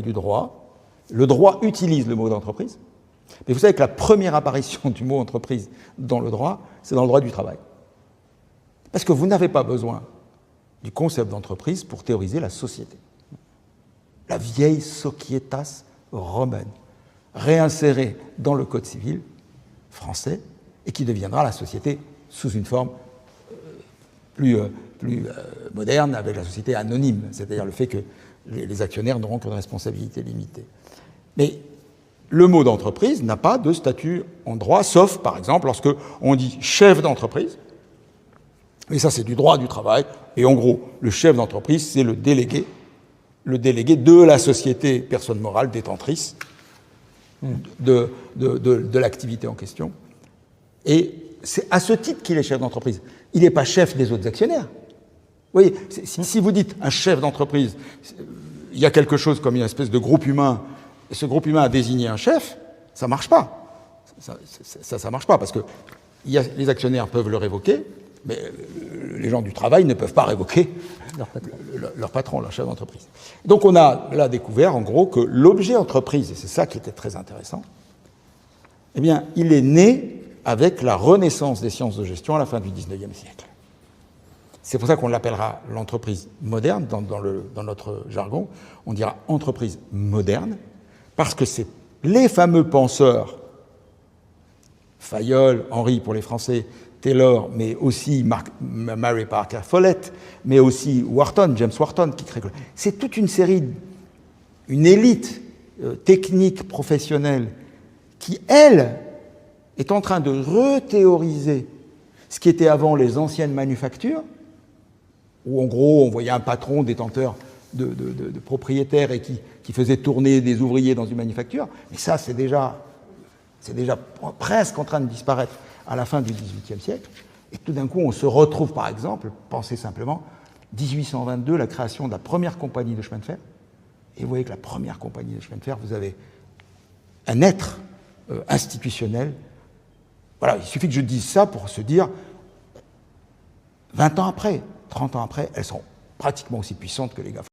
du droit. Le droit utilise le mot d'entreprise. Mais vous savez que la première apparition du mot entreprise dans le droit, c'est dans le droit du travail. Parce que vous n'avez pas besoin du concept d'entreprise pour théoriser la société. La vieille societas romaine, réinsérée dans le Code civil français, et qui deviendra la société sous une forme plus moderne, avec la société anonyme, c'est-à-dire le fait que les actionnaires n'auront qu'une responsabilité limitée. Mais le mot d'entreprise n'a pas de statut en droit, sauf, par exemple, lorsque on dit chef d'entreprise, et ça c'est du droit du travail, et en gros, le chef d'entreprise, c'est le délégué de la société personne morale détentrice de l'activité en question. Et c'est à ce titre qu'il est chef d'entreprise. Il n'est pas chef des autres actionnaires. Vous voyez, si vous dites un chef d'entreprise, il y a quelque chose comme une espèce de groupe humain, et ce groupe humain a désigné un chef, ça ne marche pas. Ça marche pas, parce que les actionnaires peuvent le révoquer, mais les gens du travail ne peuvent pas révoquer leur patron, leur chef d'entreprise. Donc on a là découvert, en gros, que l'objet entreprise, et c'est ça qui était très intéressant, eh bien, il est né avec la renaissance des sciences de gestion à la fin du XIXe siècle. C'est pour ça qu'on l'appellera l'entreprise moderne, dans notre jargon. On dira entreprise moderne, parce que c'est les fameux penseurs, Fayol, Henry pour les Français, Taylor, mais aussi Mary Parker Follett, mais aussi Wharton, James Wharton, qui crée... C'est toute une série, une élite technique, professionnelle, qui, elle, est en train de rethéoriser ce qui était avant les anciennes manufactures, où en gros on voyait un patron détenteur de propriétaires et qui faisait tourner des ouvriers dans une manufacture, mais ça c'est déjà presque en train de disparaître à la fin du XVIIIe siècle. Et tout d'un coup on se retrouve par exemple, pensez simplement, 1822, la création de la première compagnie de chemin de fer, et vous voyez que la première compagnie de chemin de fer, vous avez un être institutionnel. Voilà, il suffit que je dise ça pour se dire, 20 ans après, 30 ans après, elles sont pratiquement aussi puissantes que les GAFA.